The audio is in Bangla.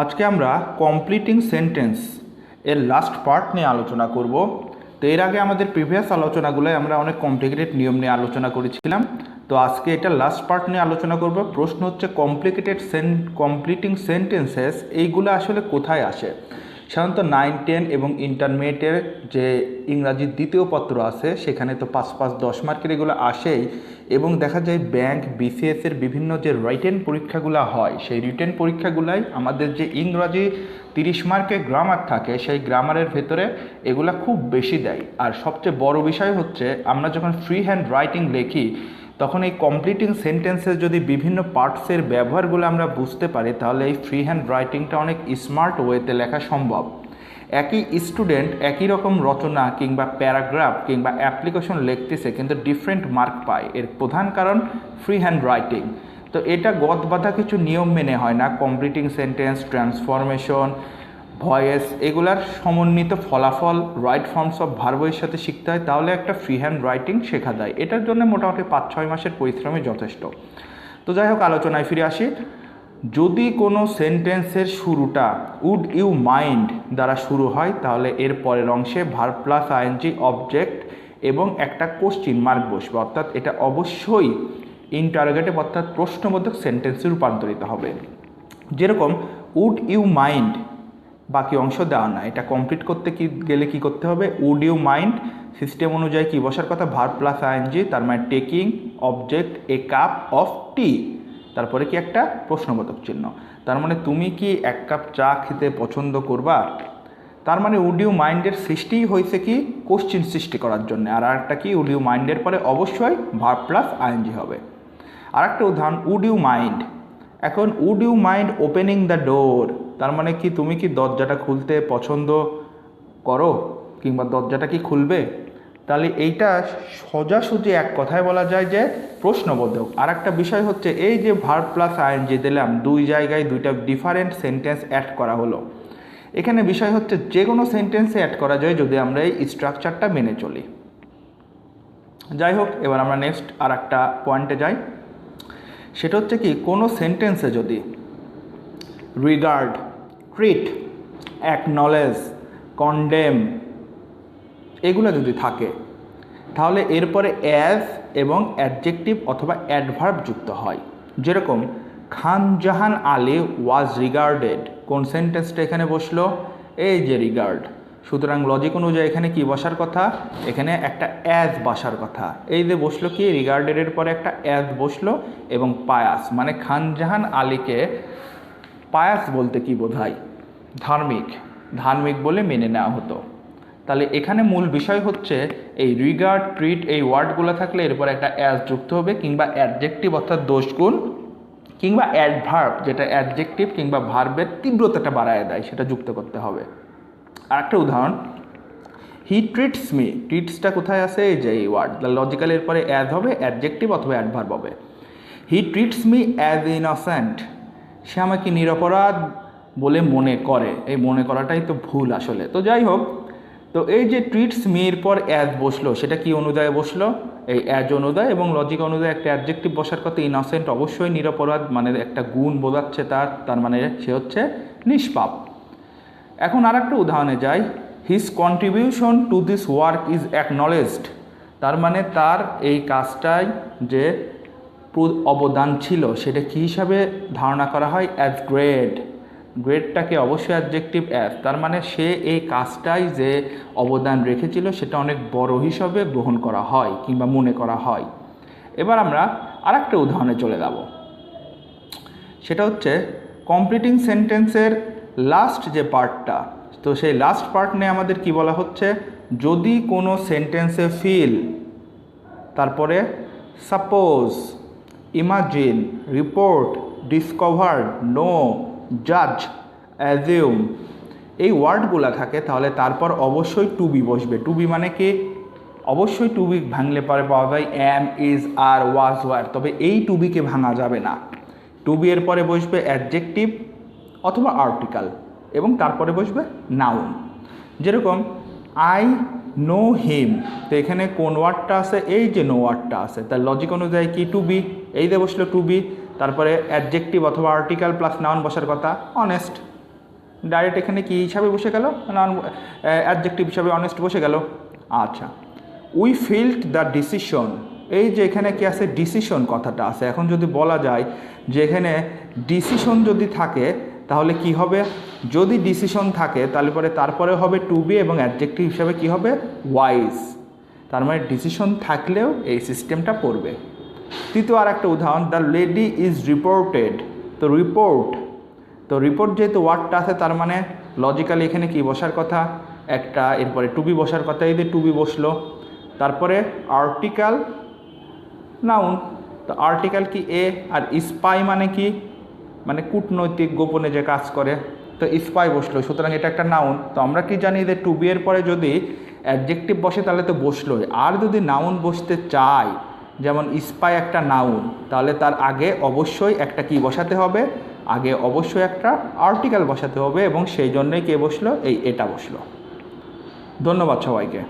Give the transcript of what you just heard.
আজকে আমরা কমপ্লিটিং সেন্টেন্স এর লাস্ট পার্ট নিয়ে আলোচনা করব। তো এর আগে আমাদের প্রিভিয়াস আলোচনাগুলোয় আমরা অনেক কমপ্লিকেটেড নিয়ম নিয়ে আলোচনা করেছিলাম। তো আজকে এটা লাস্ট পার্ট নিয়ে আলোচনা করব। প্রশ্ন হচ্ছে কমপ্লিটিং সেন্টেন্সেস এইগুলো আসলে কোথায় আসে। সাধারণত 9, 10 এবং ইন্টারমিডিয়েটের যে ইংরাজির দ্বিতীয় পত্র আছে সেখানে তো 5, 10 মার্কের এগুলো আসেই, এবং দেখা যায় ব্যাংক BCS এর বিভিন্ন যে রিটেন পরীক্ষাগুলো হয় সেই রিটেন পরীক্ষাগুলাই আমাদের যে ইংরাজি 30 মার্কের গ্রামার থাকে সেই গ্রামারের ভেতরে এগুলা খুব বেশি দেয়। আর সবচেয়ে বড় বিষয় হচ্ছে আমরা যখন ফ্রি হ্যান্ড রাইটিং লিখি তখন এই কমপ্লিটিং সেন্টেন্সের যদি বিভিন্ন পার্টসের ব্যবহারগুলো আমরা বুঝতে পারি তাহলে এই ফ্রি হ্যান্ড রাইটিংটা অনেক স্মার্ট ওয়েতে লেখা সম্ভব। একই স্টুডেন্ট একই রকম রচনা কিংবা প্যারাগ্রাফ কিংবা অ্যাপ্লিকেশন লিখতেছে কিন্তু ডিফারেন্ট মার্ক পায়। এর প্রধান কারণ ফ্রি হ্যান্ড রাইটিং। তো এটা গদবাঁধা কিছু নিয়ম মেনে হয় না। কমপ্লিটিং সেন্টেন্স, ট্রান্সফরমেশন, ভয়েস এগুলার সমন্বিত ফলাফল রাইট ফর্মস অফ ভার্বের সাথে শিখতে হয়, তাহলে একটা ফ্রি হ্যান্ড রাইটিং শেখা যায়। এটার জন্য মোটামুটি 5-6 মাসের পরিশ্রমই যথেষ্ট। তো যাই হোক, আলোচনায় ফিরে আসি। যদি কোনো সেন্টেন্সের শুরুটা উড ইউ মাইন্ড দ্বারা শুরু হয় তাহলে এর পরের অংশে ভার্ব প্লাস আইএনজি অবজেক্ট এবং একটা কোশ্চিন মার্ক বসবে, অর্থাৎ এটা অবশ্যই ইন্টারোগেটিভ অর্থাৎ প্রশ্নবোধক সেন্টেন্সে রূপান্তরিত হবে। যেরকম উড ইউ মাইন্ড, বাকি অংশ দেওয়া না, এটা কমপ্লিট করতে গেলে কি করতে হবে, উড ইউ মাইন্ড সিস্টেম অনুযায়ী কি বসার কথা, ভার্ব প্লাস আইএনজি, তার মানে taking object a cup of tea, তারপরে কি একটা প্রশ্নবোধক চিহ্ন। তার মানে তুমি কি 1 কাপ চা খেতে পছন্দ করবা। তার মানে উড ইউ মাইন্ডের সৃষ্টিই হয়েছে কি কোশ্চিন সৃষ্টি করার জন্য। আর একটা কি, উড ইউ মাইন্ডের পরে অবশ্যই ভার্ব প্লাস আইএনজি হবে। আর একটা উদাহরণ, উড ইউ মাইন্ড। এখন would you mind opening the door, তার মানে কি তুমি কি দরজাটা খুলতে পছন্দ করো কিংবা দরজাটা কি খুলবে। তাহলে এইটা সোজাসুজি এক কথায় বলা যায় যে প্রশ্নবোধক। আর একটা বিষয় হচ্ছে এই যে ভার্ব প্লাস আইএনজি দিলাম, 2 জায়গায় 2টা ডিফারেন্ট সেন্টেন্স অ্যাড করা হলো। এখানে বিষয় হচ্ছে যে কোনো সেন্টেন্সে অ্যাড করা যায় যদি আমরা এই স্ট্রাকচারটা মেনে চলি। যাই হোক, এবার আমরা নেক্সট আর একটা পয়েন্টে যাই। সেটা হচ্ছে কি, কোনো সেন্টেন্সে যদি রিগার্ড, ট্রিট, অ্যাকনলেজ, কন্ডেম এগুলো যদি থাকে তাহলে এরপরে অ্যাজ এবং অ্যাডজেক্টিভ অথবা অ্যাডভার্ব যুক্ত হয়। যেরকম খান জাহান আলী ওয়াজ রিগার্ডেড, কোন সেন্টেন্সটা এখানে বসলো, এই যে রিগার্ড। সুতরাং লজিক অনুযায়ী এখানে কি বসার কথা, এখানে একটা অ্যাজ বসার কথা। এই যে বসলো কি, রিগার্ডেডের পরে একটা অ্যাজ বসলো এবং পায়াস, মানে খান জাহান আলীকে পায়াস বলতে কি বোঝায়, ধার্মিক বলে মেনে নেওয়া হতো। তাহলে এখানে মূল বিষয় হচ্ছে এই রিগার্ড, ট্রিট এই ওয়ার্ডগুলো থাকলে এরপর একটা অ্যাজ যুক্ত হবে কিংবা অ্যাডজেক্টিভ অর্থাৎ দোষগুণ কিংবা অ্যাডভার্ব যেটা অ্যাডজেক্টিভ কিংবা ভার্বের তীব্রতাটা বাড়ায় দেয় সেটা যুক্ত করতে হবে। আর একটা উদাহরণ, হি ট্রিটস মি, ট্রিটসটা কোথায় আছে, এই যে এই ওয়ার্ড, লজিক্যাল এরপরে অ্যাজ হবে, অ্যাডজেক্টিভ অথবা অ্যাডভার্ব হবে। হি ট্রিটস মি অ্যাজ ইনোসেন্ট, সে আমাকে নিরপরাধ বলে মনে করে। এই মনে করাটাই তো ভুল আসলে। তো যাই হোক, তো এই যে ট্রিটস মির পর অ্যাজ বসলো সেটা কি অনুযায়ী বসলো, এই অ্যাজ অনুযায়ী, এবং লজিক অনুযায়ী একটা অ্যাডজেক্টিভ বসার কথা। ইনোসেন্ট অবশ্যই নিরপরাধ, মানে একটা গুণ বোঝাচ্ছে তার মানে সে হচ্ছে নিষ্পাপ। এখন আর একটা উদাহরণে যাই, his contribution to this work is acknowledged, তার মানে তার এই কাজটায় যে অবদান ছিল সেটা কী হিসাবে ধারণা করা হয়, অ্যাজ গ্রেট। গ্রেটটাকে অবশ্যই অ্যাডজেক্টিভ অ্যাজ, তার মানে সে এই কাজটাই যে অবদান রেখেছিল সেটা অনেক বড় হিসাবে গ্রহণ করা হয় কিংবা মনে করা হয়। এবার আমরা আর একটা উদাহরণে চলে যাব। সেটা হচ্ছে কমপ্লিটিং সেন্টেন্সের লাস্ট যে পার্টটা, তো সেই লাস্ট পার্ট নিয়ে আমাদের কি বলা হচ্ছে, যদি কোনো সেন্টেন্সে ফিল, তারপরে suppose, imagine, report, discovered, know, জাজ, অ্যাজিউম এই ওয়ার্ডগুলো থাকে তাহলে তারপর অবশ্যই টু বি বসবে। টু বি মানে কি, অবশ্যই টু বি ভাঙলে পরে পাওয়া যায় অ্যাম, ইজ, আর, ওয়াজ, ওয়ার। তবে এই টু বিকে ভাঙা যাবে না। টু বি এর পরে বসবে অ্যাডজেক্টিভ অথবা আর্টিকেল এবং তারপরে বসবে নাউন। যেরকম আই নো হিম, তো এখানে কোন ওয়ার্ডটা আছে, এই যে নো ওয়ার্ডটা আছে, তার লজিক অনুযায়ী কি টু বি, এই যে বসলো টু বি, তারপরে অ্যাডজেক্টিভ অথবা আর্টিকেল প্লাস নাউন বসার কথা অনেস্ট। ডাইরেক্ট এখানে কি হিসাবে বসে গেল, অ্যাডজেক্টিভ হিসাবে অনেস্ট বসে গেল। আচ্ছা, উই ফিল্ড দ্য ডিসিশন, এই যে এখানে কি আছে, ডিসিশন কথাটা আছে। এখন যদি বলা যায় যে এখানে ডিসিশন যদি থাকে তাহলে কি হবে, যদি ডিসিশন থাকে তাহলে পরে তারপরে হবে টু বি এবং অ্যাডজেক্টিভ হিসাবে কি হবে, ওয়াইজ। তার মানে ডিসিশন থাকলেও এই সিস্টেমটা পড়বে। তৃতীয় আর একটা উদাহরণ, দ্য লেডি ইজ রিপোর্টেড, তো রিপোর্ট যেহেতু ওয়ার্ডটা আছে তার মানে লজিক্যালি এখানে কি বসার কথা, একটা, এরপরে টু বি বসার কথা, এই যে টু বি বসলো। তারপরে আর্টিকেল নাউন, তো আর্টিকেল কি এ, আর স্পাই মানে কি, মানে কূটনৈতিক গোপনে যে কাজ করে, তো স্পাই বসলো, সুতরাং এটা একটা নাউন। তো আমরা কি জানি যে টু বি এর পরে যদি অ্যাডজেক্টিভ বসে তাহলে তো বসলোই, আর যদি নাউন বসতে চাই যেমন স্পাই একটা নাউন, তাহলে তার আগে অবশ্যই একটা কি বসাতে হবে, আগে অবশ্যই একটা আর্টিকেল বসাতে হবে, এবং সেই জন্যই কে বসলো, এই এটা বসলো। ধন্যবাদ সবাইকে।